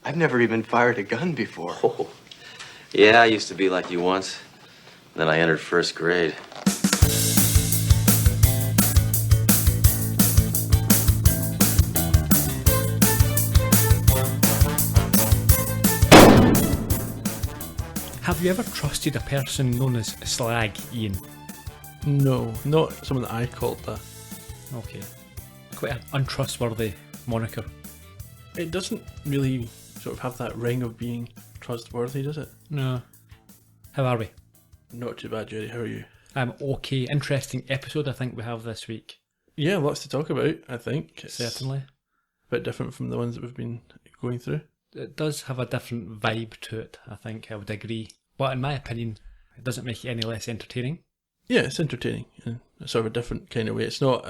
I've never even fired a gun before. Oh, yeah, I used to be like you once. Then I entered first grade. Have you ever trusted a person known as Slag, Ian? No, not someone that I called that. Okay. Quite an untrustworthy moniker. It doesn't really sort of have that ring of being trustworthy, does it? No. How are we? Not too bad, Gerry. How are you? I'm okay. Interesting episode I think we have this week. Yeah, lots to talk about, I think. It's Certainly. a bit different from the ones that we've been going through. It does have a different vibe to it, I think, I would agree. But in my opinion, it doesn't make it any less entertaining. Yeah, it's entertaining in a sort of a different kind of way. It's not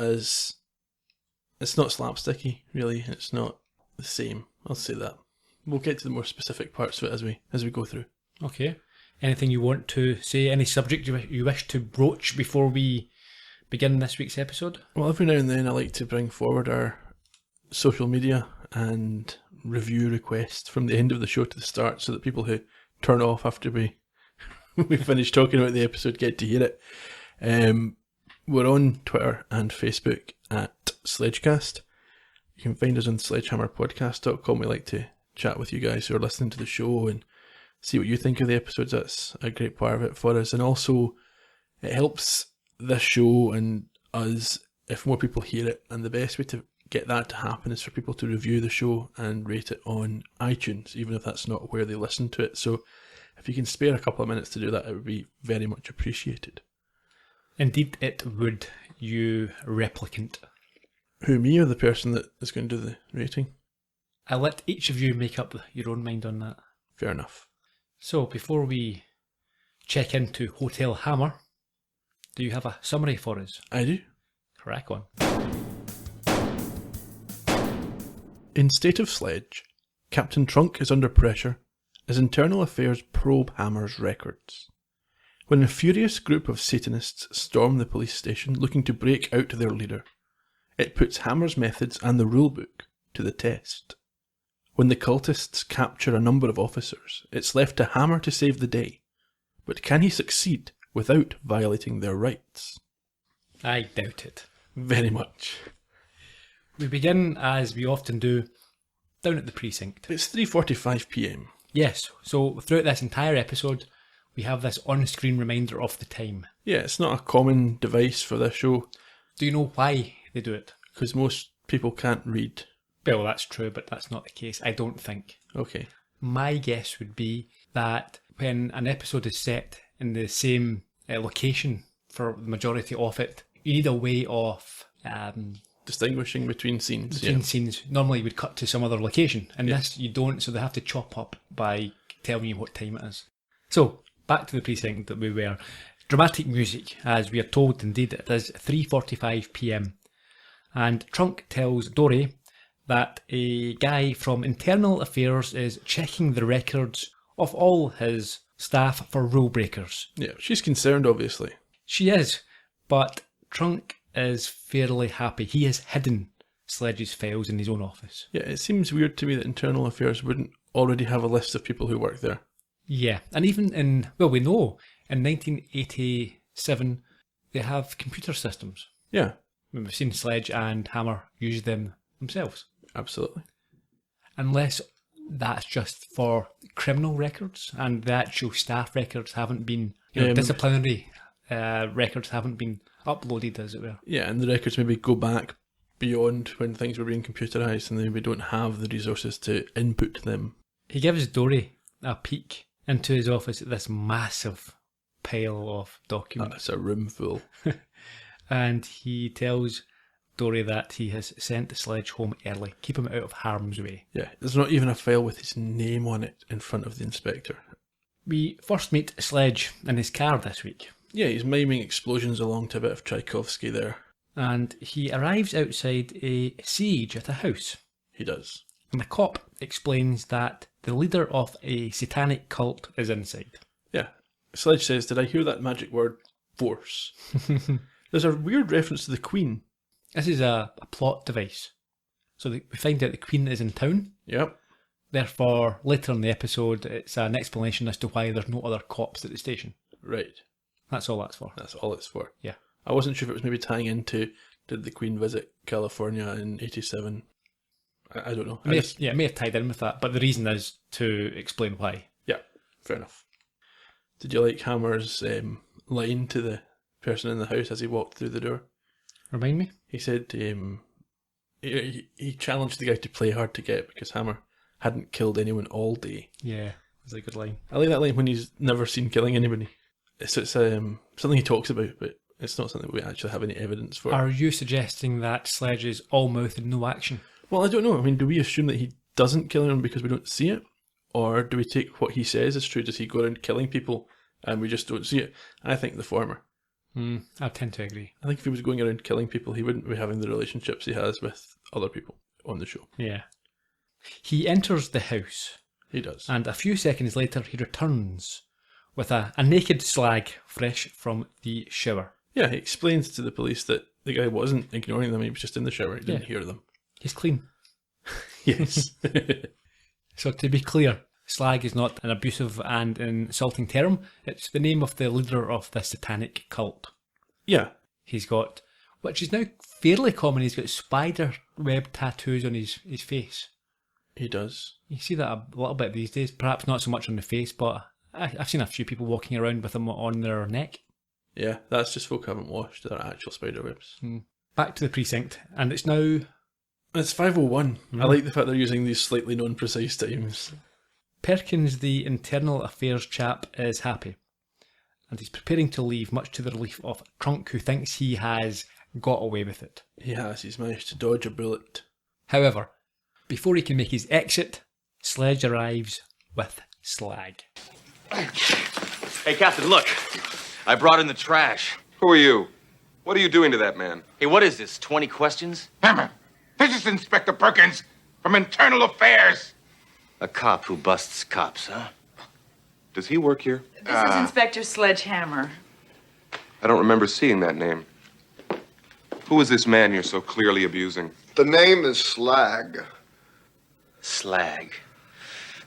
slapsticky, really. It's not the same. I'll say that. We'll get to the more specific parts of it as we go through. Okay. Anything you want to say? Any subject you wish to broach before we begin this week's episode? Well, every now and then I like to bring forward our social media and review requests from the end of the show to the start so that people who turn off after we finish talking about the episode get to hear it. We're on Twitter and Facebook at Sledgecast. You can find us on sledgehammerpodcast.com. We like to chat with you guys who are listening to the show and see what you think of the episodes. That's a great part of it for us. And also, it helps this show and us if more people hear it. And the best way to get that to happen is for people to review the show and rate it on iTunes, even if that's not where they listen to it. So if you can spare a couple of minutes to do that, it would be very much appreciated. Indeed it would, you replicant. Who, me or the person that is going to do the rating? I'll let each of you make up your own mind on that. Fair enough. So, before we check into Hotel Hammer, do you have a summary for us? I do. Crack on. In State of Sledge, Captain Trunk is under pressure as internal affairs probe Hammer's records. When a furious group of Satanists storm the police station looking to break out their leader, it puts Hammer's methods and the rulebook to the test. When the cultists capture a number of officers, it's left to Hammer to save the day. But can he succeed without violating their rights? I doubt it. Very much. We begin, as we often do, down at the precinct. It's 3:45 p.m. Yes, so throughout this entire episode, we have this on-screen reminder of the time. Yeah, it's not a common device for this show. Do you know why they do it? Because most people can't read. Well, that's true, but that's not the case, I don't think. Okay. My guess would be that when an episode is set in the same location for the majority of it, you need a way of distinguishing between scenes. between scenes. Normally you would cut to some other location, and this you don't, so they have to chop up by telling you what time it is. So, back to the precinct that we were. Dramatic music, as we are told indeed it is 3:45 p.m. And Trunk tells Dori that a guy from Internal Affairs is checking the records of all his staff for rule breakers. Yeah, she's concerned, obviously. She is, but Trunk is fairly happy. He has hidden Sledge's files in his own office. Yeah, it seems weird to me that Internal Affairs wouldn't already have a list of people who work there. Yeah, and even we know, in 1987, they have computer systems. Yeah. We've seen Sledge and Hammer use them themselves. Absolutely. Unless that's just for criminal records and the actual staff records haven't been, disciplinary records haven't been uploaded, as it were. Yeah, and the records maybe go back beyond when things were being computerised and we don't have the resources to input them. He gives Dori a peek into his office at this massive pile of documents. It's a room full. And he tells Dori that he has sent Sledge home early. Keep him out of harm's way. Yeah, there's not even a file with his name on it in front of the inspector. We first meet Sledge in his car this week. Yeah, he's miming explosions along to a bit of Tchaikovsky there. And he arrives outside a siege at a house. He does. And the cop explains that the leader of a satanic cult is inside. Yeah. Sledge says, "Did I hear that magic word, force?" There's a weird reference to the Queen. This is a plot device. So we find out the Queen is in town. Yep. Therefore, later in the episode, it's an explanation as to why there's no other cops at the station. Right. That's all that's for. That's all it's for. Yeah. I wasn't sure if it was maybe tying into did the Queen visit California in 87? I don't know. It may have tied in with that, but the reason is to explain why. Yeah, fair enough. Did you like Hammer's line to the person in the house as he walked through the door? Remind me? He said he challenged the guy to play hard to get because Hammer hadn't killed anyone all day. Yeah, that's a good line. I like that line when he's never seen killing anybody. It's something he talks about, but it's not something we actually have any evidence for. Are you suggesting that Sledge is all mouth and no action? Well, I don't know. I mean, do we assume that he doesn't kill anyone because we don't see it? Or do we take what he says as true? Does he go around killing people and we just don't see it? I think the former. I tend to agree. I think if he was going around killing people, he wouldn't be having the relationships he has with other people on the show. Yeah. He enters the house. He does. And a few seconds later, he returns with a naked Slag fresh from the shower. Yeah, he explains to the police that the guy wasn't ignoring them, he was just in the shower, he didn't hear them. He's clean. Yes. So to be clear, Slag is not an abusive and insulting term. It's the name of the leader of the satanic cult. Yeah. He's got, which is now fairly common, he's got spider web tattoos on his face. He does. You see that a little bit these days. Perhaps not so much on the face, but I've seen a few people walking around with them on their neck. Yeah, that's just folk who haven't washed their actual spider webs. Back to the precinct, and it's now... It's 5:01. I like the fact they're using these slightly non-precise times. Perkins, the internal affairs chap, is happy. And he's preparing to leave, much to the relief of Trunk, who thinks he has got away with it. He has. He's managed to dodge a bullet. However, before he can make his exit, Sledge arrives with Slag. Hey, Captain, look. I brought in the trash. Who are you? What are you doing to that man? Hey, what is this, 20 questions? Hammer, this is Inspector Perkins from Internal Affairs. A cop who busts cops, huh? Does he work here? This is Inspector Sledgehammer. I don't remember seeing that name. Who is this man you're so clearly abusing? The name is Slag. Slag.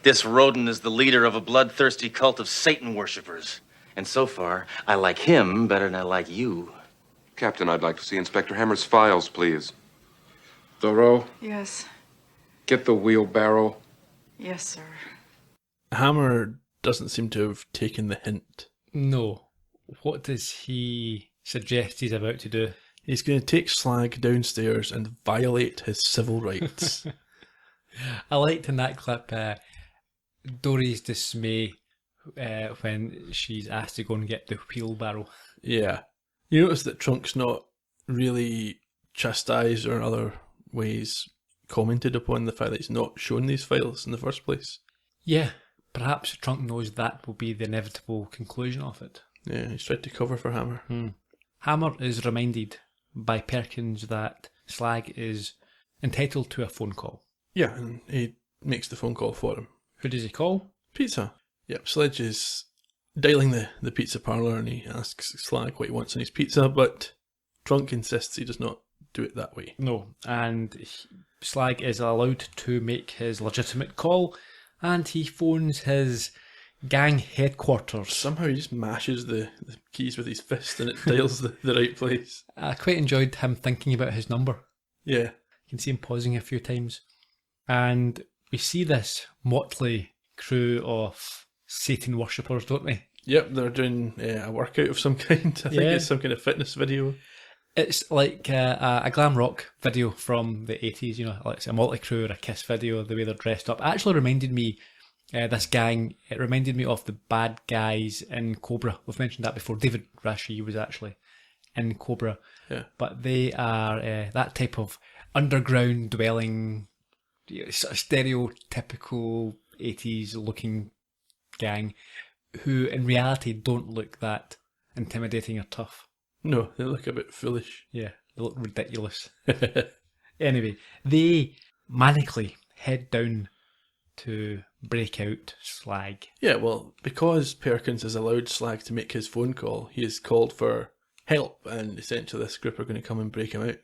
This rodent is the leader of a bloodthirsty cult of Satan worshippers. And so far, I like him better than I like you. Captain, I'd like to see Inspector Hammer's files, please. Thoreau, Yes. get the wheelbarrow. Yes, sir. Hammer doesn't seem to have taken the hint. No. What does he suggest he's about to do? He's going to take Slag downstairs and violate his civil rights. I liked in that clip Dory's dismay when she's asked to go and get the wheelbarrow. Yeah. You notice that Trunk's not really chastised or in other ways commented upon the fact that he's not shown these files in the first place. Yeah, perhaps Trunk knows that will be the inevitable conclusion of it. Yeah, he's tried to cover for Hammer. Hammer is reminded by Perkins that Slag is entitled to a phone call. Yeah, and he makes the phone call for him. Who does he call? Pizza. Yep, Sledge is dialing the pizza parlour and he asks Slag what he wants on his pizza, but Trunk insists he does not do it that way. No, and Slag is allowed to make his legitimate call, and he phones his gang headquarters. Somehow he just mashes the keys with his fist and it dials the right place. I quite enjoyed him thinking about his number. Yeah. You can see him pausing a few times. And we see this motley crew of Satan worshippers, don't we? Yep, they're doing a workout of some kind. I think it's some kind of fitness video. It's like a glam rock video from the 80s, you know, like a motley crew or a Kiss video, the way they're dressed up. It actually reminded me, this gang, it reminded me of the bad guys in Cobra. We've mentioned that before. David Rashi was actually in Cobra. Yeah. But they are that type of underground dwelling, sort of stereotypical 80s looking gang who in reality don't look that intimidating or tough. No, they look a bit foolish. Yeah, they look ridiculous. Anyway, they manically head down to break out Slag. Yeah, well, because Perkins has allowed Slag to make his phone call, he has called for help, and essentially this group are going to come and break him out.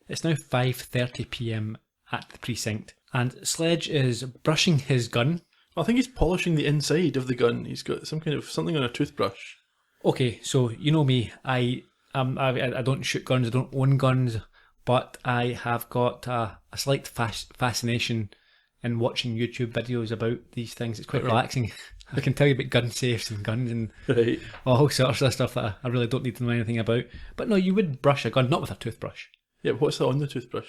It's now 5:30 p.m. at the precinct. And Sledge is brushing his gun. I think he's polishing the inside of the gun. He's got something on a toothbrush. Okay, so you know me. I don't shoot guns. I don't own guns, but I have got a slight fascination in watching YouTube videos about these things. It's quite relaxing. I can tell you about gun safes and guns and Right. all sorts of stuff that I really don't need to know anything about. But no, you would brush a gun, not with a toothbrush. Yeah, but what's that on the toothbrush?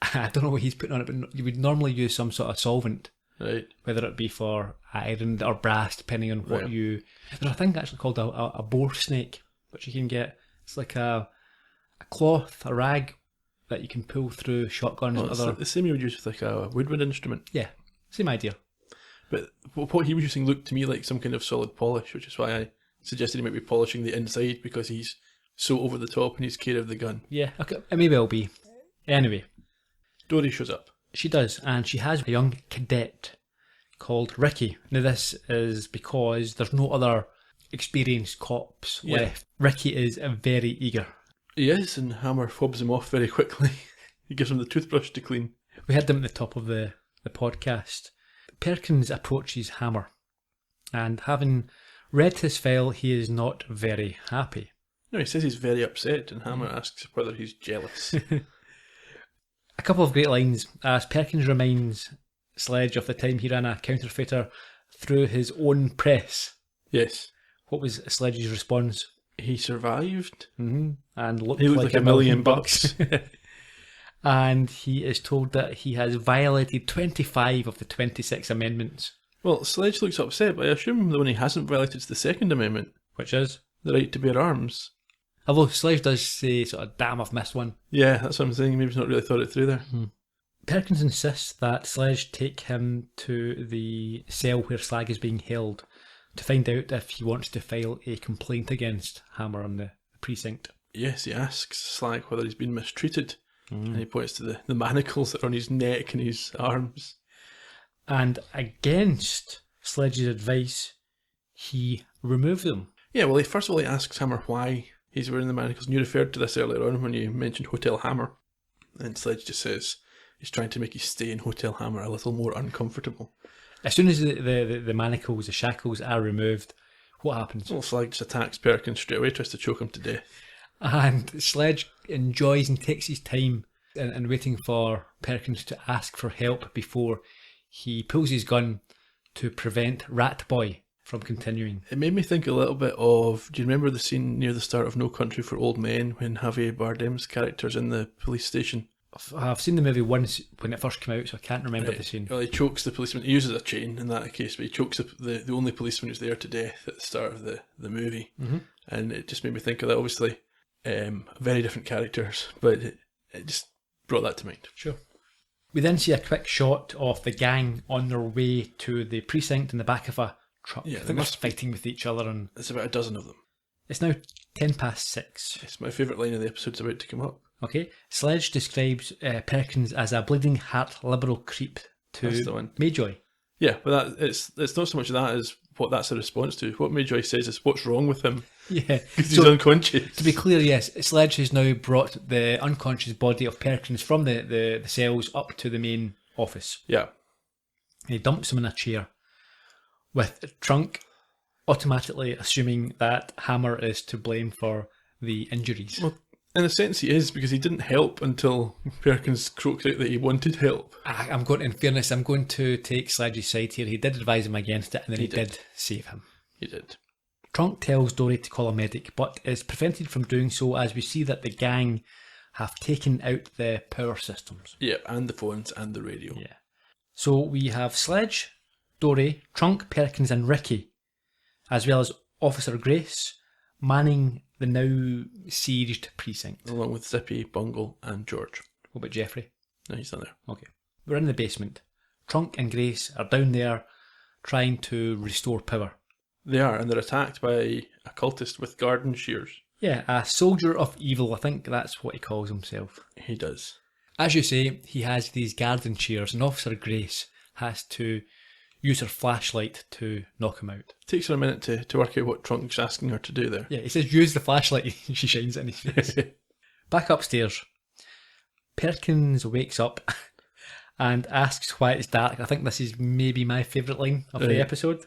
I don't know what he's putting on it, but you would normally use some sort of solvent, Right. whether it be for iron or brass, depending on what Right. you... There's a thing actually called a bore snake, which you can get. It's like a cloth, a rag that you can pull through shotguns Oh, and it's other... like the same you would use with like a woodwind instrument. Yeah, same idea. But what he was using looked to me like some kind of solid polish, which is why I suggested he might be polishing the inside, because he's so over the top in his care of the gun. Yeah, okay, it may well be. Anyway, Dori shows up. she does, and she has a young cadet called Ricky. Now this is because there's no other experienced cops left. Ricky is very eager. He is, and Hammer fobs him off very quickly. He gives him the toothbrush to clean. We had them at the top of the podcast. Perkins approaches Hammer, and having read his file, he is not very happy. No, he says he's very upset, and Hammer asks whether he's jealous. A couple of great lines as Perkins reminds Sledge of the time he ran a counterfeiter through his own press. Yes. What was Sledge's response? He survived. And looked He looked like like a million $1,000,000 bucks. And he is told that he has violated 25 of the 26 amendments. Well, Sledge looks upset, but I assume the one he hasn't violated is the Second Amendment, Which is? the right to bear arms. Although Sledge does say, sort of, damn, I've missed one. Yeah, that's what I'm saying. Maybe he's not really thought it through there. Perkins insists that Sledge take him to the cell where Slag is being held to find out if he wants to file a complaint against Hammer on the precinct. Yes, he asks Slag whether he's been mistreated, and he points to the manacles that are on his neck and his arms. And against Sledge's advice, he removes them. Yeah, well, first of all, he asks Hammer why he's wearing the manacles, and you referred to this earlier on when you mentioned Hotel Hammer, and Sledge just says he's trying to make his stay in Hotel Hammer a little more uncomfortable. As soon as the manacles, the shackles are removed, what happens? Well, Slag just attacks Perkins straight away, tries to choke him to death. And Sledge enjoys and takes his time in waiting for Perkins to ask for help before he pulls his gun to prevent Rat Boy from continuing. It made me think a little bit of, do you remember the scene near the start of No Country for Old Men when Javier Bardem's character's in the police station? I've seen the movie once when it first came out, so I can't remember the scene. Well, he chokes the policeman. He uses a chain in that case, but he chokes the only policeman who's there to death at the start of the movie. And it just made me think of that. Obviously, very different characters, but it just brought that to mind. Sure. We then see a quick shot of the gang on their way to the precinct in the back of a truck. Yeah, I they think they're must fighting with each other, and There's about a dozen of them. it's now 6:10. It's my favourite line of the episode's about to come up. Okay, Sledge describes Perkins as a bleeding heart liberal creep That's the to one. Mayjoy. Yeah, but it's not so much that as what that's a response to. What Mayjoy says is, what's wrong with him? Yeah. Because he's So, unconscious. to be clear, yes, Sledge has now brought the unconscious body of Perkins from the cells up to the main office. Yeah. He dumps him in a chair, with Trunk automatically assuming that Hammer is to blame for the injuries. Well, in a sense he is, because he didn't help until Perkins croaked out that he wanted help. I'm going, in fairness, I'm going to take Sledge's side here. He did advise him against it, and then he He did. did save him. He did. Trunk tells Dori to call a medic, but is prevented from doing so as we see that the gang have taken out the power systems. Yeah, and the phones and the radio. Yeah. So we have Sledge, Dori, Trunk, Perkins and Ricky, as well as Officer Grace, manning the now sieged precinct. Along with Zippy, Bungle and George. What about Jeffrey? No, he's not there. Okay. We're in the basement. Trunk and Grace are down there trying to restore power. They are, and they're attacked by a cultist with garden shears. Yeah, a soldier of evil, I think that's what he calls himself. He does. As you say, he has these garden shears, and Officer Grace has to use her flashlight to knock him out. Takes her a minute to work out what Trunk's asking her to do there. Yeah, he says use the flashlight, she shines it in his face. Back upstairs, Perkins wakes up and asks why it's dark. I think this is maybe my favourite line of the episode.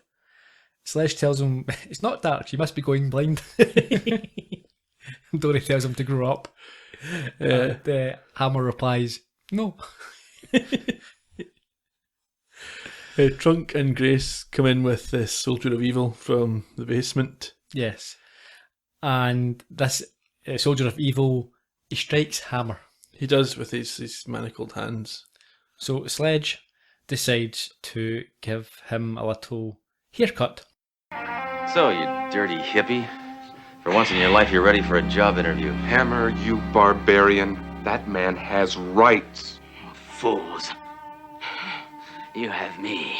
Sledge tells him, it's not dark, you must be going blind. Dori tells him to grow up. And Hammer replies, no. Trunk and Grace come in with this Soldier of Evil from the basement. Yes. And this Soldier of Evil, he strikes Hammer. He does with his manacled hands. So Sledge decides to give him a little haircut. So, you dirty hippie. For once in your life, you're ready for a job interview. Hammer, you barbarian. That man has rights. Fools. You have me.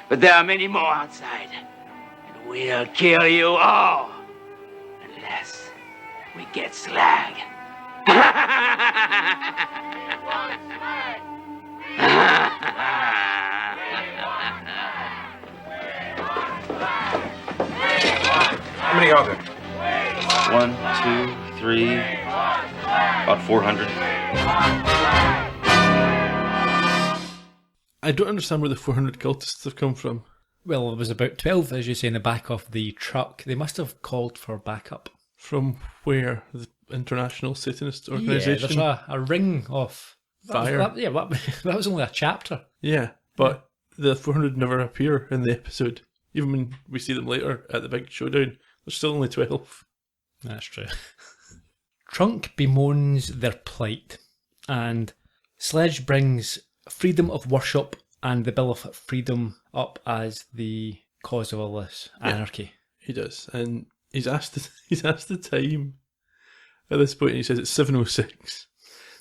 But there are many more outside. And we'll kill you all. Unless we get Slag. How many are there? 1, 2, 3, about 400. I don't understand where the 400 cultists have come from. Well, there was about 12, as you say, in the back of the truck. They must have called for backup. From where? The International Satanist Organisation? Yeah, there's a ring of fire. That was only a chapter. Yeah, but the 400 never appear in the episode. Even when we see them later at the big showdown, there's still only 12. That's true. Trunk bemoans their plight, and Sledge brings freedom of worship and the Bill of Freedom up as the cause of all this anarchy. He does, and he's asked the time at this point, and he says it's 7:06.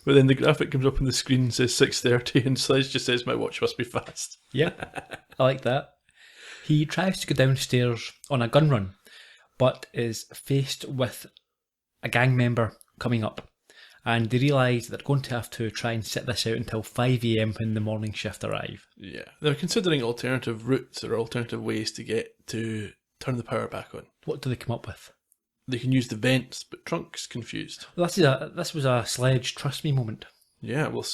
But then the graphic comes up on the screen and says 6:30, and Sledge just says, "My watch must be fast." Yeah, I like that. He tries to go downstairs on a gun run, but is faced with a gang member coming up, and they realise they're going to have to try and sit this out until 5 a.m. when the morning shift arrive. Yeah, they're considering alternative routes or alternative ways to get to turn the power back on. What do they come up with? They can use the vents, but Trunk's confused. Well, this was a Sledge trust me moment. Yeah, well,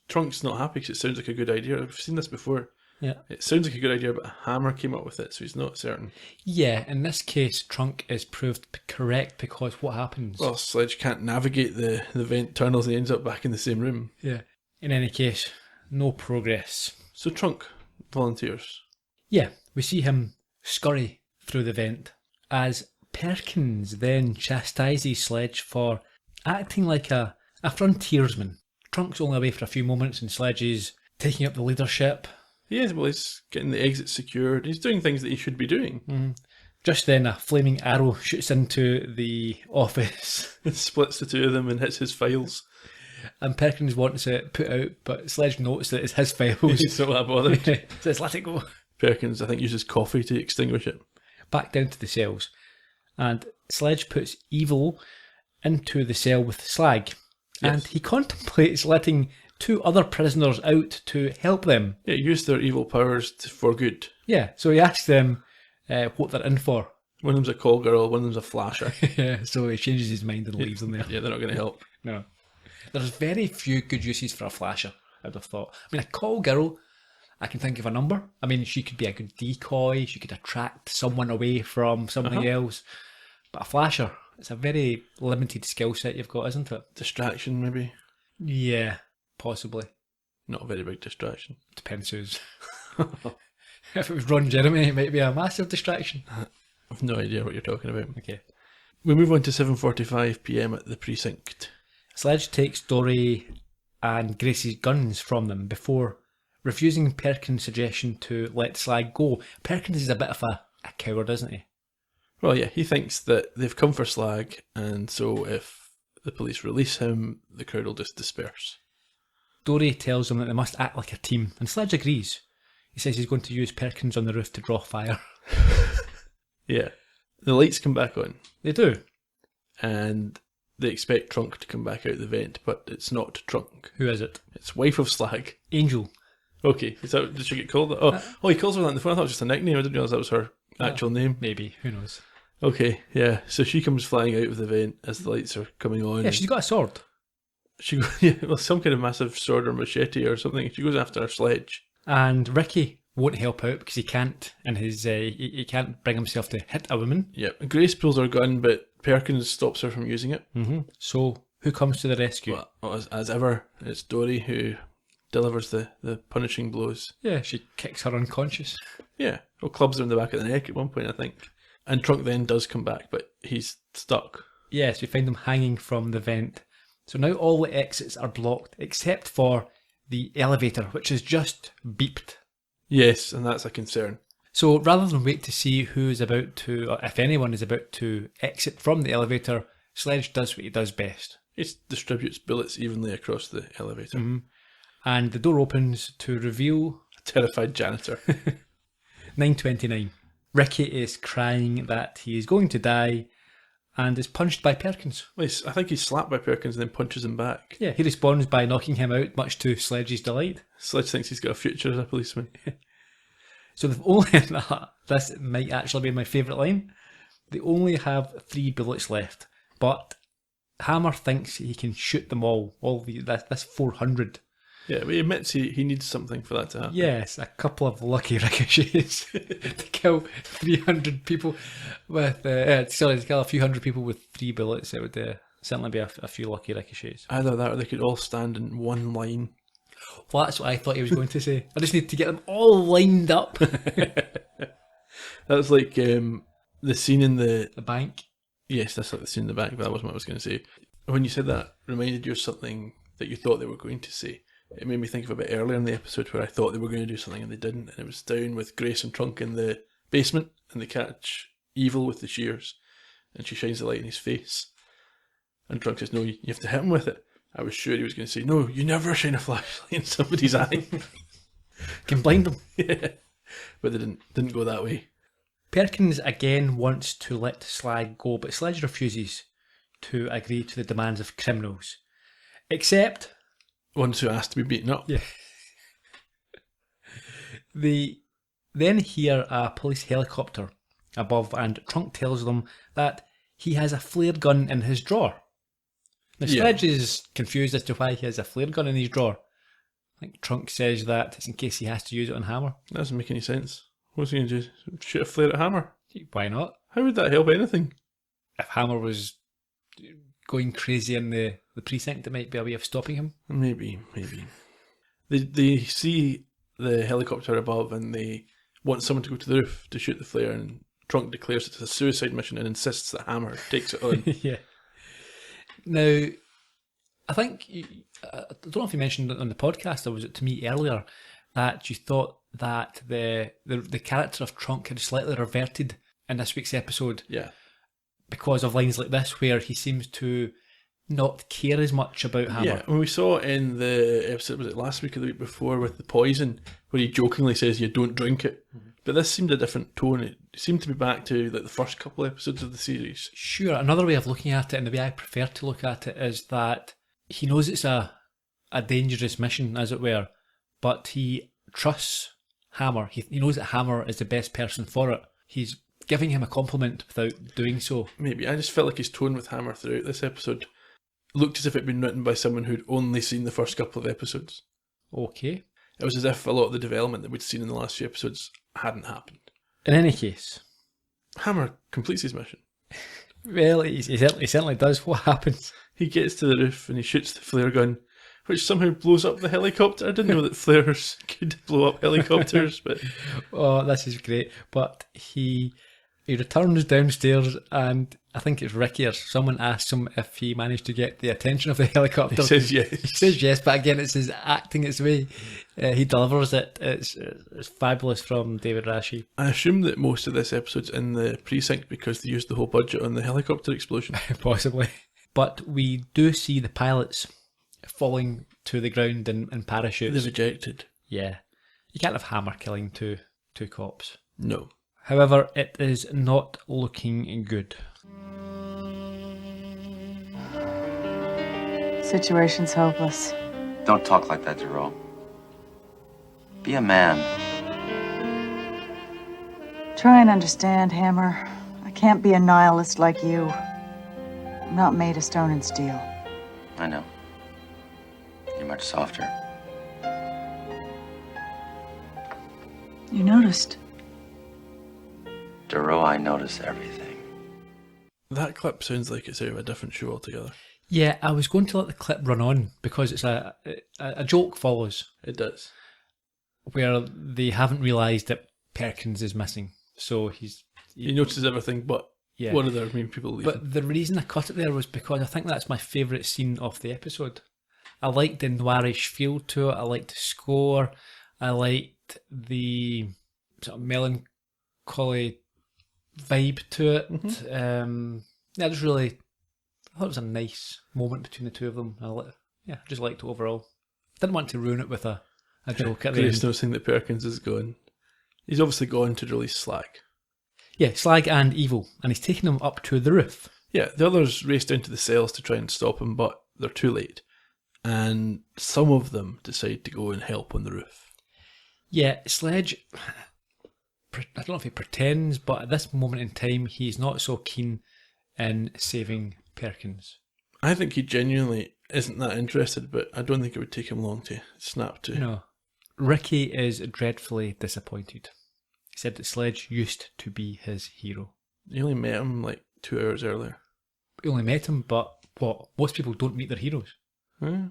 Trunk's not happy because it sounds like a good idea. I've seen this before. Yeah, it sounds like a good idea, but Hammer came up with it, so he's not certain. Yeah, in this case, Trunk is proved correct because what happens? Well, Sledge can't navigate the vent tunnels and he ends up back in the same room. Yeah. In any case, no progress. So Trunk volunteers. Yeah, we see him scurry through the vent as Perkins then chastises Sledge for acting like a frontiersman. Trunk's only away for a few moments and Sledge is taking up the leadership. He is, well, he's getting the exit secured. He's doing things that he should be doing. Mm. Just then, a flaming arrow shoots into the office. It splits the two of them and hits his files. And Perkins wants it put out, but Sledge notes that it's his files. He's not that bothered. Says, let it go. Perkins, I think, uses coffee to extinguish it. Back down to the cells. And Sledge puts Evil into the cell with Slag. Yes. And he contemplates letting 2 other prisoners out to help them. Yeah, use their evil powers for good. Yeah, so he asks them what they're in for. One of them's a call girl, one of them's a flasher. Yeah, so he changes his mind and leaves them there. Yeah, they're not going to help. No. There's very few good uses for a flasher, I'd have thought. I mean, a call girl, I can think of a number. I mean, she could be a good decoy, she could attract someone away from something else. But a flasher, it's a very limited skill set you've got, isn't it? Distraction, maybe? Yeah. Possibly. Not a very big distraction. Depends who's. If it was Ron Jeremy, it might be a massive distraction. I've no idea what you're talking about. Okay. We move on to 7:45 p.m. at the precinct. Sledge takes Dori and Grace's guns from them before refusing Perkins' suggestion to let Slag go. Perkins is a bit of a coward, isn't he? Well, yeah, he thinks that they've come for Slag, and so if the police release him, the crowd will just disperse. Dori tells them that they must act like a team, and Sledge agrees. He says he's going to use Perkins on the roof to draw fire. Yeah. The lights come back on. They do. And they expect Trunk to come back out the vent, but it's not Trunk. Who is it? It's wife of Slag. Angel. Okay. Did she get called that? Oh, he calls her that in the phone. I thought it was just a nickname. I didn't realise that was her actual name. Maybe. Who knows? Okay, yeah. So she comes flying out of the vent as the lights are coming on. Yeah, she's got a sword. She goes, yeah, well, some kind of massive sword or machete or something. She goes after her sledge. And Ricky won't help out because he can't, and he can't bring himself to hit a woman. Yep. Grace pulls her gun, but Perkins stops her from using it. Mm-hmm. So who comes to the rescue? Well, as ever, it's Dori who delivers the punishing blows. Yeah, she kicks her unconscious. Yeah, or clubs her in the back of the neck at one point, I think. And Trunk then does come back, but he's stuck. Yes, we find him hanging from the vent. So now all the exits are blocked except for the elevator, which is just beeped. Yes, and that's a concern. So rather than wait to see who is about to, or if anyone is about to exit from the elevator, Sledge does what he does best. He distributes bullets evenly across the elevator. Mm-hmm. And the door opens to reveal A terrified janitor. 9:29. Ricky is crying that he is going to die and is punched by Perkins. Well, I think he's slapped by Perkins and then punches him back. Yeah, he responds by knocking him out, much to Sledge's delight. Sledge thinks he's got a future as a policeman. So they've only, this might actually be my favourite line, they only have 3 bullets left, but Hammer thinks he can shoot them all this 400. Yeah, but he admits he needs something for that to happen. Yes, a couple of lucky ricochets to kill 300 people with, to kill a few hundred people with 3 bullets. It would certainly be a few lucky ricochets. Either that or they could all stand in one line. Well, that's what I thought he was going to say. I just need to get them all lined up. That's like the scene in the bank. Yes, that's like the scene in the bank, but that wasn't what I was going to say. When you said that, reminded you of something that you thought they were going to say. It made me think of a bit earlier in the episode where I thought they were going to do something and they didn't, and it was down with Grace and Trunk in the basement, and they catch Evil with the shears, and she shines the light in his face. And Trunk says, no, you have to hit him with it. I was sure he was going to say, no, you never shine a flashlight in somebody's eye. Can blind them. Yeah. But they didn't go that way. Perkins again wants to let Slag go, but Sledge refuses to agree to the demands of criminals. Except ones who asked to be beaten up. Yeah. They then hear a police helicopter above, and Trunk tells them that he has a flare gun in his drawer. Now, Sledge is confused as to why he has a flare gun in his drawer. I think Trunk says that it's in case he has to use it on Hammer. That doesn't make any sense. What's he going to do? Shoot a flare at Hammer? Why not? How would that help anything? If Hammer was going crazy in the precinct, it might be a way of stopping him. Maybe. They see the helicopter above and they want someone to go to the roof to shoot the flare, and Trunk declares it's a suicide mission and insists that Hammer takes it on. Yeah. Now, I think, I don't know if you mentioned it on the podcast, or was it to me earlier, that you thought that the character of Trunk had slightly reverted in this week's episode. Yeah. Because of lines like this, where he seems to not care as much about Hammer. Yeah, when we saw in the episode, was it last week or the week before, with the poison, where he jokingly says you don't drink it. Mm-hmm. But this seemed a different tone. It seemed to be back to like the first couple episodes of the series. Sure, another way of looking at it, and the way I prefer to look at it, is that he knows it's a dangerous mission, as it were, but he trusts Hammer. He knows that Hammer is the best person for it. He's giving him a compliment without doing so. Maybe. I just felt like his tone with Hammer throughout this episode looked as if it had been written by someone who'd only seen the first couple of episodes. Okay. It was as if a lot of the development that we'd seen in the last few episodes hadn't happened. In any case, Hammer completes his mission. Well, he certainly does. What happens? He gets to the roof and he shoots the flare gun, which somehow blows up the helicopter. I didn't know that flares could blow up helicopters, but... Oh, this is great. But he returns downstairs, and I think it's Ricky or someone asks him if he managed to get the attention of the helicopter. He says yes. He says yes, but again, it's his acting its way. He delivers it. It's fabulous from David Rashi. I assume that most of this episode's in the precinct because they used the whole budget on the helicopter explosion. Possibly. But we do see the pilots falling to the ground in parachutes. They've ejected. Yeah. You can't have Hammer killing two cops. No. However, it is not looking good. Situation's hopeless. Don't talk like that, Doro. Be a man. Try and understand, Hammer. I can't be a nihilist like you. I'm not made of stone and steel. I know. much softer. You noticed. Doro, I notice everything. That clip sounds like it's out of a different show altogether. Yeah, I was going to let the clip run on because it's a joke follows It does. where they haven't realised that Perkins is missing. So He notices everything but yeah. one of their main people leaving. But the reason I cut it there was because I think that's my favourite scene of the episode. I liked the noirish feel to it. I liked the score. I liked the sort of melancholy vibe to it. Mm-hmm. Yeah, I thought it was a nice moment between the two of them. I just liked it overall. Didn't want to ruin it with a joke at the Grace end. noticing that Perkins is gone. He's obviously gone to release Slag. Yeah, Slag and Evil, and he's taking them up to the roof. Yeah, the others race down to the cells to try and stop him, but they're too late. And some of them decide to go and help on the roof. Yeah, Sledge, I don't know if he pretends, but at this moment in time, he's not so keen in saving Perkins. I think he genuinely isn't that interested, but I don't think it would take him long to snap to. No. Ricky is dreadfully disappointed. He said that Sledge used to be his hero. You only met him like 2 hours earlier. He only met him, but what? Most people don't meet their heroes. Huh?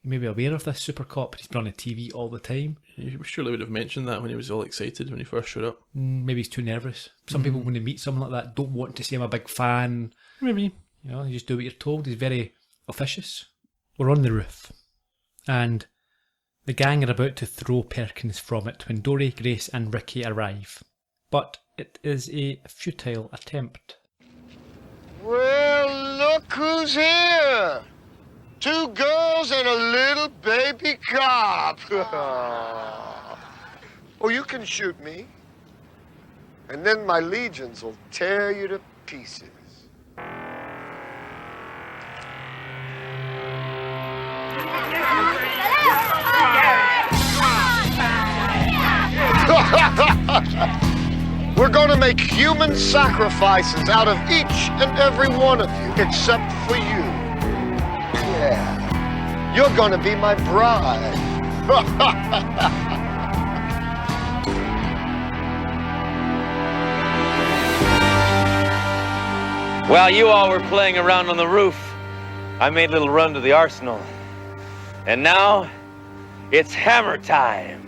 You may be aware of this super cop, he's been on the TV all the time. You surely would have mentioned that when he was all excited when he first showed up. Maybe he's too nervous. Some people, when they meet someone like that, don't want to say I'm a big fan. Maybe. You know, you just do what you're told. He's very officious. We're on the roof, and the gang are about to throw Perkins from it when Dori, Grace and Ricky arrive. But it is a futile attempt. Well, look who's here. 2 girls and a little baby cop. Oh, you can shoot me. And then my legions will tear you to pieces. We're going to make human sacrifices out of each and every one of you, except for you. Yeah, you're going to be my bride. While you all were playing around on the roof, I made a little run to the arsenal. And now, it's hammer time.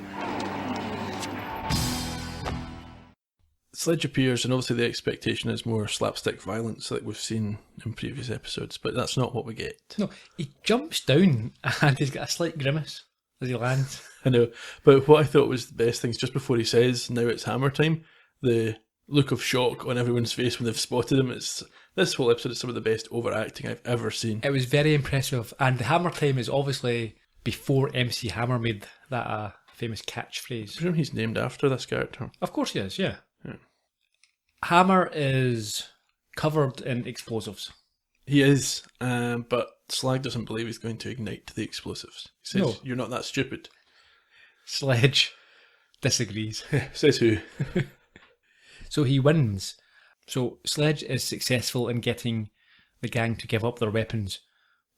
Sledge appears, and obviously the expectation is more slapstick violence like we've seen in previous episodes, but that's not what we get. No, he jumps down and he's got a slight grimace as he lands. I know, but what I thought was the best thing is just before he says, now it's hammer time, the look of shock on everyone's face when they've spotted him. This whole episode is some of the best overacting I've ever seen. It was very impressive, and the hammer time is obviously before MC Hammer made that famous catchphrase. I presume he's named after this character. Of course he is, yeah. Hammer is covered in explosives. He is, but Slag doesn't believe he's going to ignite the explosives. He says, No. You're not that stupid. Sledge disagrees. Says who? So he wins. So Sledge is successful in getting the gang to give up their weapons,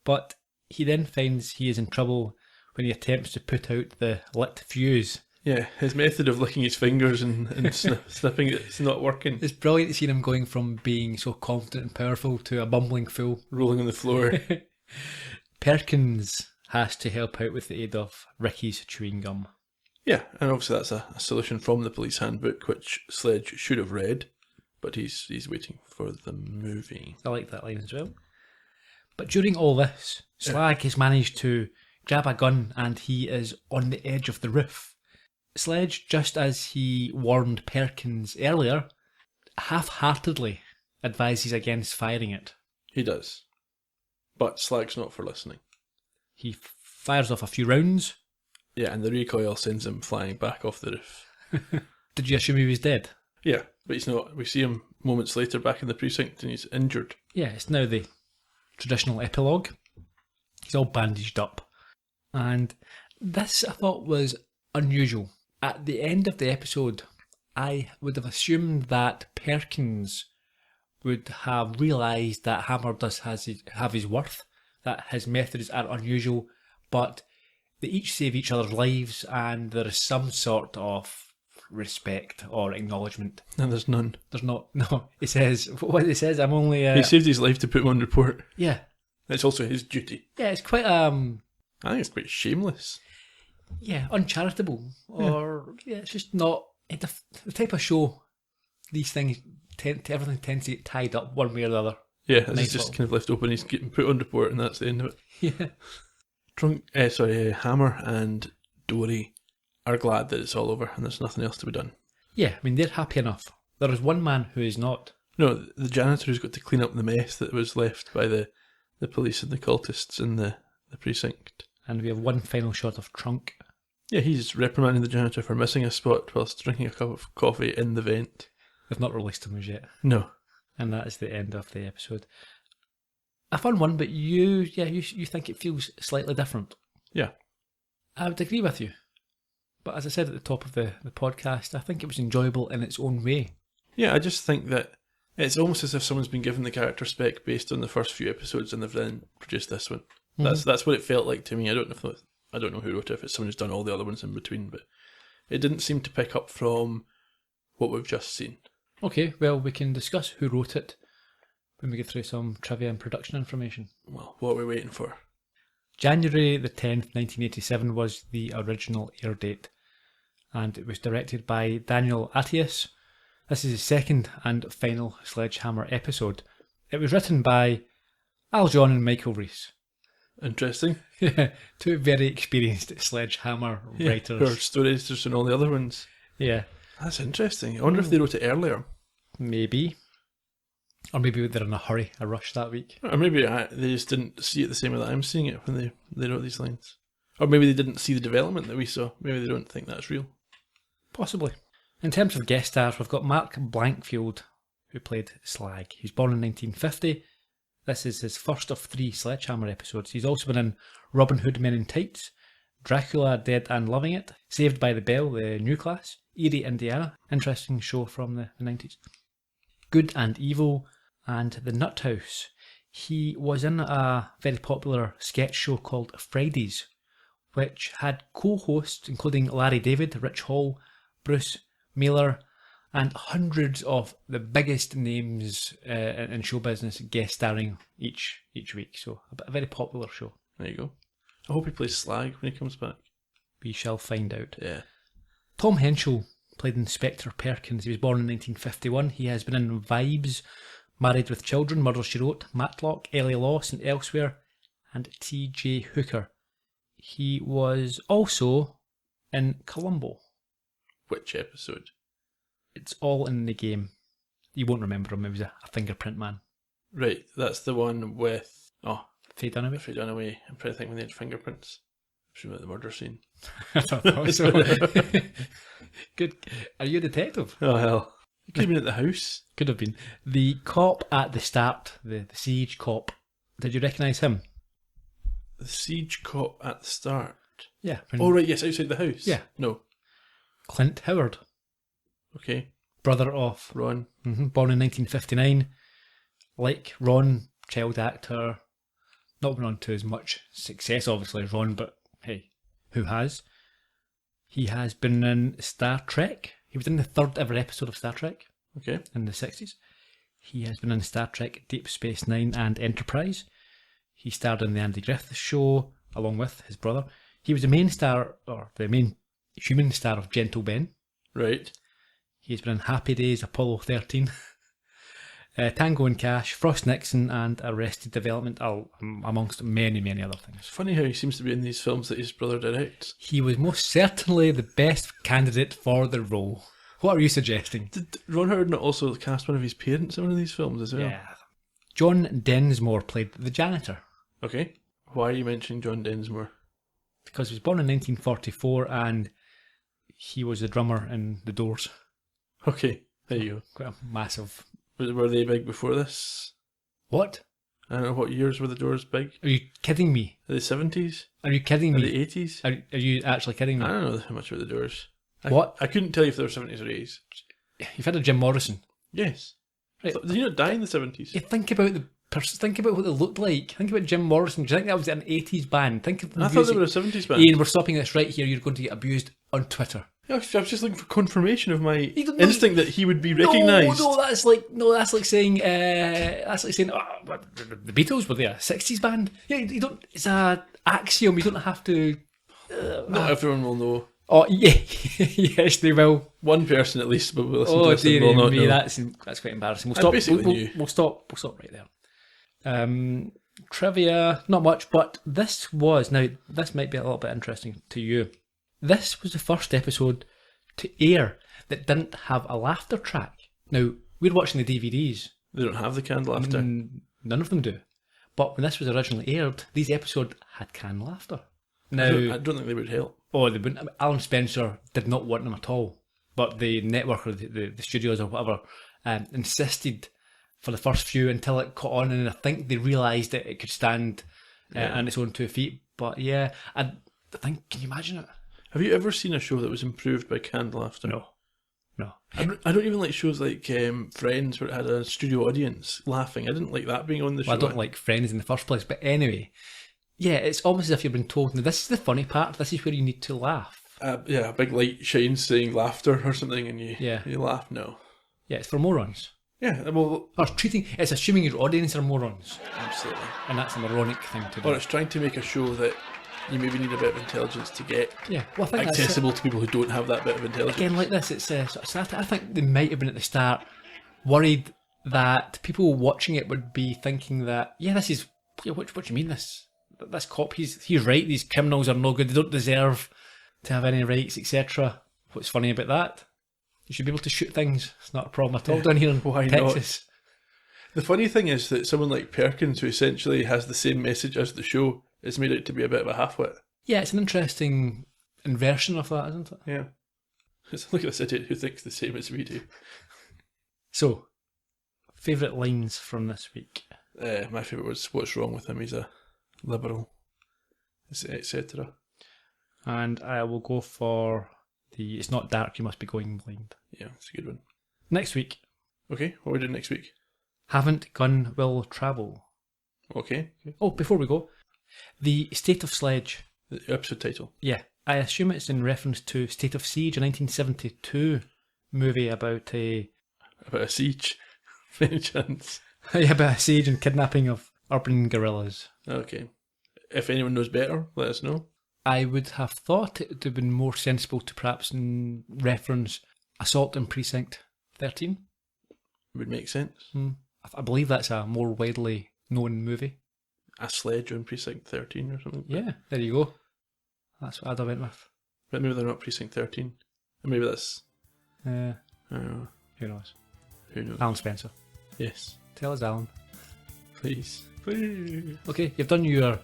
but he then finds he is in trouble when he attempts to put out the lit fuse. Yeah, his method of licking his fingers and snipping it's not working. It's brilliant to see him going from being so confident and powerful to a bumbling fool. Rolling on the floor. Perkins has to help out with the aid of Ricky's chewing gum. Yeah, and obviously that's a solution from the police handbook, which Sledge should have read, but he's waiting for the movie. I like that line as well. But during all this, Slag has managed to grab a gun and he is on the edge of the roof. Sledge, just as he warned Perkins earlier, half-heartedly advises against firing it. He does. But Slag's not for listening. He fires off a few rounds. Yeah, and the recoil sends him flying back off the roof. Did you assume he was dead? Yeah, but he's not. We see him moments later back in the precinct and he's injured. Yeah, it's now the traditional epilogue. He's all bandaged up. And this, I thought, was unusual. At the end of the episode, I would have assumed that Perkins would have realised that Hammer does have his worth, that his methods are unusual, but they each save each other's lives, and there is some sort of respect or acknowledgement. And there's none. There's not. No, it says what it says. I'm only. He saved his life to put him on report. Yeah. It's also his duty. Yeah, it's quite I think it's quite shameless. Yeah, uncharitable, or it's just not the type of show. These things everything tends to get tied up one way or the other. Yeah, it's Nice just little- kind of left open. He's getting put on report, and that's the end of it. Yeah. Hammer and Dori are glad that it's all over and there's nothing else to be done. Yeah, I mean, they're happy enough. There is one man who is not. No, the janitor who's got to clean up the mess that was left by the police and the cultists in the precinct. And we have one final shot of Trunk. Yeah, he's reprimanding the janitor for missing a spot whilst drinking a cup of coffee in the vent. They've not released him as yet. No. And that is the end of the episode. A fun one, but you think it feels slightly different. Yeah. I would agree with you. But as I said at the top of the podcast, I think it was enjoyable in its own way. Yeah, I just think that it's almost as if someone's been given the character spec based on the first few episodes and they've then produced this one. Mhm. That's what it felt like to me. I don't know who wrote it, if it's someone who's done all the other ones in between, but it didn't seem to pick up from what we've just seen. Okay, well, we can discuss who wrote it when we get through some trivia and production information. Well, what are we waiting for? January the 10th, 1987 was the original air date, and it was directed by Daniel Attias. This is the second and final Sledgehammer episode. It was written by Al John and Michael Rees. Interesting. Two very experienced Sledgehammer writers. Who are story editors and all the other ones. Yeah. That's interesting. I wonder if they wrote it earlier. Maybe. Or maybe they're in a rush that week. Or maybe they just didn't see it the same way that I'm seeing it when they wrote these lines. Or maybe they didn't see the development that we saw. Maybe they don't think that's real. Possibly. In terms of guest stars, we've got Mark Blankfield, who played Slag. He was born in 1950. This is his first of 3 Sledgehammer episodes. He's also been in Robin Hood Men in Tights, Dracula Dead and Loving It, Saved by the Bell, the new class, Erie, Indiana, interesting show from the 90s, Good and Evil, and The Nut House. He was in a very popular sketch show called Fridays, which had co-hosts including Larry David, Rich Hall, Bruce Mailer, and hundreds of the biggest names in show business guest starring each week. So a very popular show. There you go. I hope he plays Slag when he comes back. We shall find out. Yeah. Tom Henschel played Inspector Perkins. He was born in 1951. He has been in Vibes, Married with Children, Murder, She Wrote, Matlock, Ellie Loss and Elsewhere, and T.J. Hooker. He was also in Columbo. Which episode? It's all in the game. You won't remember him. He was a fingerprint man. Right, that's the one with... Faye Dunaway. Faye Dunaway. I'm trying to think when they had fingerprints. I'm sure about the murder scene. I thought so. Good. Are you a detective? Oh, hell. He could have been at the house. Could have been. The cop at the start, the siege cop. Did you recognise him? The siege cop at the start. Yeah. Oh, right, yes, outside the house. Yeah. No. Clint Howard. Okay. Brother of Ron. Born in 1959. Like Ron, child actor. Not been on to as much success, obviously, as Ron, but hey, who has? He has been in Star Trek. He was in the 3rd ever episode of Star Trek. Okay. In the 60s. He has been in Star Trek Deep Space Nine and Enterprise. He starred in the Andy Griffith Show along with his brother. He was the main star, or the main human star of Gentle Ben. Right. He's been in Happy Days, Apollo 13, Tango and Cash, Frost Nixon, and Arrested Development, amongst many, many other things. It's funny how he seems to be in these films that his brother directs. He was most certainly the best candidate for the role. What are you suggesting? Did Ron Howard not also cast one of his parents in one of these films as well? Yeah. John Densmore played the janitor. Okay. Why are you mentioning John Densmore? Because he was born in 1944 and he was the drummer in The Doors. Okay, there you go. Quite a massive... Were they big before this? What? I don't know, what years were the Doors big? Are you kidding me? The 70s? Are you kidding Or me? the 80s? Are you actually kidding me? I don't know how much about the Doors. What? I couldn't tell you if they were 70s or 80s. You've had a Jim Morrison. Yes. Right. Did he not die in the 70s? You think about the think about what they looked like. Think about Jim Morrison. Do you think that was an 80s band? Think of the I thought music. they were a 70s band. Ian, we're stopping this right here. You're going to get abused on Twitter. I was just looking for confirmation of my instinct that he would be recognised. No, that's like saying the Beatles were they a 60s band? Yeah, you don't. It's a axiom. You don't have to. Not everyone will know. Oh yeah, yes they will. One person at least will listen to Oh this and will not dearie me, know. that's quite embarrassing. We'll I stop. basically We'll, knew. we'll stop. We'll stop right there. Trivia, not much, but this might be a little bit interesting to you. This was the first episode to air that didn't have a laughter track. Now, we're watching the DVDs. They don't have the canned laughter. None of them do. But when this was originally aired, these episodes had canned laughter. Now, I don't think they would help. Oh, they wouldn't. I mean, Alan Spencer did not want them at all. But the network or the studios or whatever insisted for the first few until it caught on, and I think they realised that it could stand on its own 2 feet. But yeah, I think, can you imagine it? Have you ever seen a show that was improved by canned laughter? No. I don't even like shows like Friends where it had a studio audience laughing. I didn't like that being on the show. Well, I don't like Friends in the first place, but anyway, yeah, it's almost as if you've been told, now this is the funny part, this is where you need to laugh. Yeah, a big light shines saying laughter or something and you laugh. No. Yeah, it's for morons. Yeah, well... It's assuming your audience are morons. Absolutely. And that's a moronic thing to do. Or it's trying to make a show that you maybe need a bit of intelligence to get well, I think accessible to people who don't have that bit of intelligence. Again, like this, it's I think they might have been at the start worried that people watching it would be thinking that, this is, what do you mean this cop, he's right, these criminals are no good, they don't deserve to have any rights, etc. What's funny about that? You should be able to shoot things. It's not a problem at all down here in Texas. Not? The funny thing is that someone like Perkins, who essentially has the same message as the show, is made out to be a bit of a half-wit. Yeah, it's an interesting inversion of that, isn't it? Yeah. Look at this idiot who thinks the same as we do. So, favourite lines from this week? My favourite was, what's wrong with him? He's a liberal, etc. And I will go for it's not dark, you must be going blind. Yeah, it's a good one. Next week. Okay, what are we doing next week? Haven't Gun Will Travel. Okay. Oh, before we go, the State of Sledge. The episode title. Yeah, I assume it's in reference to State of Siege, a 1972 movie about a siege. Any chance? Yeah, about a siege and kidnapping of urban guerrillas. Okay. If anyone knows better, let us know. I would have thought it would have been more sensible to perhaps reference Assault on Precinct 13. Would make sense. I believe that's a more widely known movie. A Sledge on Precinct 13 or something. Yeah, there you go. That's what I'd have went with. But maybe they're not Precinct 13. Or maybe that's... I don't know. Who knows? Who knows? Alan Spencer. Yes. Tell us, Alan. Please. Okay, you've done your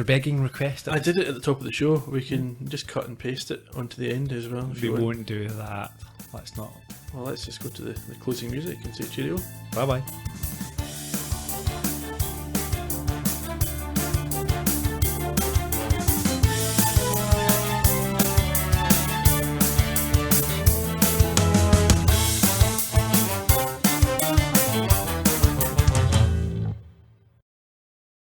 begging request. I did it at the top of the show. We can just cut and paste it onto the end as well. We won't do that. Let's not. Well, let's just go to the closing music and say cheerio. Bye-bye.